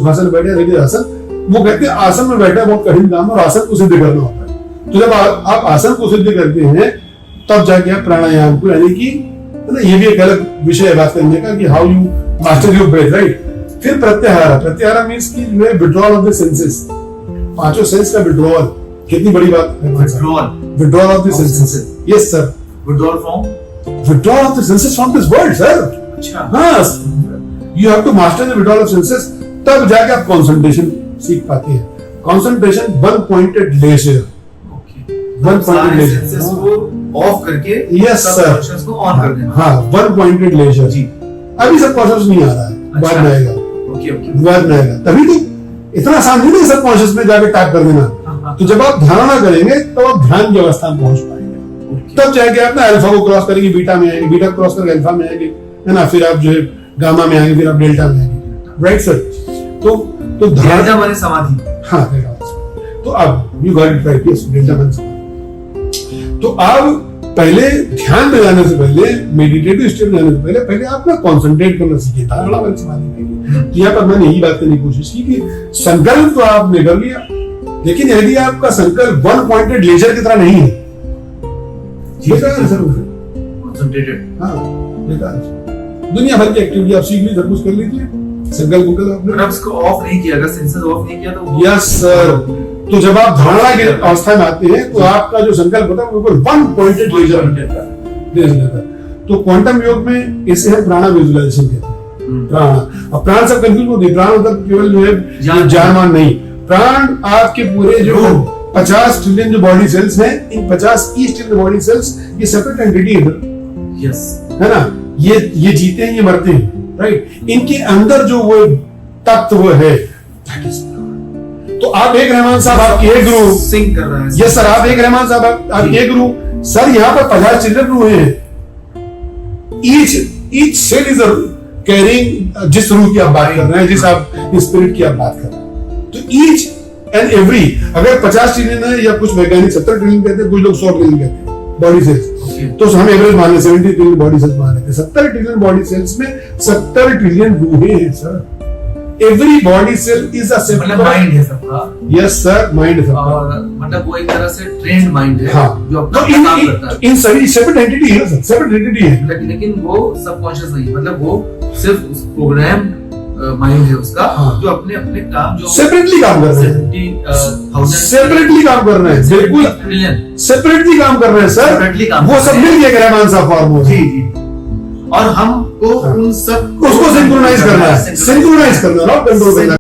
सुखासन बैठे रेडी आसन, वो कहते हैं आसन में बैठा बहुत कठिन काम है और आसन को सिद्ध करना होता है। तो जब आप आसन को सिद्ध करते हैं तब जाके आप प्राणायाम को, यानी कि ये भी एक अलग विषय है बात करने का कि how you master your breath, right. फिर प्रत्याहार, प्रत्याहार मींस कि जो है विड्रॉल ऑफ द सेंसेस, पांचों सेंस का विड्रॉल। कितनी बड़ी बात है, withdrawal of the senses. Yes sir, withdrawal from, withdrawal of the senses from this world sir. अच्छा, हाँ, you have to master the withdrawal of senses, तब जाके आप कंसंट्रेशन सीख पाते हैं। Concentration, one pointed laser, one pointed senses को of करके यस सर, कॉन्शियस को ऑन कर देना। हाँ, वन पॉइंटेड लेजर जी। अभी सब कॉन्शियस नहीं आ रहा है, बाद में आएगा। ओके ओके, बाद में आएगा, तभी तो इतना आसान नहीं है सब कॉन्शियस में जाके टैप कर देना। तो जब आप धारणा करेंगे तो आप ध्यान की अवस्था में पहुंच पाएंगे, तब जाके आप ना अल्फा को क्रॉस करेंगे, बीटा में आएंगे, बीटा क्रॉस करके अल्फा में आएंगे, है ना, फिर आप जो है गामा में आएंगे, फिर आप डेल्टा में आएंगे, राइट सर। तो डेल्टा माने समाधि। हाँ, तो अब you got it right, yes, delta माने समाधि। तो आप पहले ध्यान में जाने से पहले, मेडिटेटिव स्टेट में जाने से पहले आप ना कंसंट्रेट करना सीखिए, धारणा वाली समाधि के लिए। यहाँ पर मैंने यही बात करने की कोशिश की कि संकल्प तो आपने कर लिया, लेकिन यदि आपका संकल्प वन पॉइंटेड लेजर की तरह नहीं है, कंसंट्रेटेड, हाँ, दुनिया भर की एक्टिविटी आप सीख लीजिए, सब कुछ कर लीजिए, संकल्प को आपने उसको ऑफ नहीं किया, अगर सेंसेस ऑफ नहीं किया तो यस सर। तो जब आप धारणा की अवस्था में आते हैं तो आपका जो संकल्प होता है वो बिल्कुल वन पॉइंटेड लेजर देता है। तो क्वांटम योग में इसे हम प्राणा विजुअलाइजेशन कहते हैं, प्राण। अब प्राण सब कंफ्यूज होते हैं, प्राण मतलब केवल जो है जानमान नहीं, प्राण आपके पूरे जो 50 ट्रिलियन जो बॉडी सेल्स हैं, इन 50 ईस्ट इन बॉडी सेल्स ये सेपरेट एंटिटी है, यस, है ना। ये जीते हैं, ये मरते हैं, राइट। इनके अंदर जो वो तत्व है, तो आप एक रहमान साहब, आपके एक गुरु सिंक कर रहा है। यस सर, आप एक रहमान साहब, आपके एक गुरु सर, यहाँ पर 50 चिल्ड्रन रूह हैं, ईच सेल इज कैरिंग, जिस रूह की आप बात कर रहे हैं, जिस आप स्पिरिट की आप बात कर रहे हैं, तो ईच एंड एवरी, अगर 50 ट्रिलियन है या कुछ वैज्ञानिक 70 ट्रिलियन कहते हैं, कुछ लोग 100 ट्रिलियन कहते हैं बॉडी सेल्स, तो हम एवरेज मान लें 70 ट्रिलियन बॉडी सेल्स मान लेते हैं। 70 ट्रिलियन बॉडी सेल्स में 70 ट्रिलियन रूहें हैं sir. Every body cell is a separate, मतलब माइंड है सबका। यस सर, माइंड है सबका, मतलब वो एक तरह से ट्रेन्ड माइंड है, हाँ, जो अपना तो काम करता है। इन सभी सेपरेट एंटिटी है सर, सेपरेट एंटिटी है, लेकिन वो सबकॉन्शियस नहीं, मतलब वो सिर्फ प्रोग्राम माइंड है उसका, हाँ, जो अपने अपने काम जो सेपरेटली काम कर रहे हैं, सेपरेटली काम कर रहे हैं, बिल्कुल सेपरेटली काम कर रहे हैं सर, सेपरेटली काम, वो सब मिल गया रहमान साहब फॉर्मूला। जी जी, और हमको उन सब उसको सिंक्रोनाइज करना है, सिंक्रोनाइज करना, नॉट कंट्रोल करना।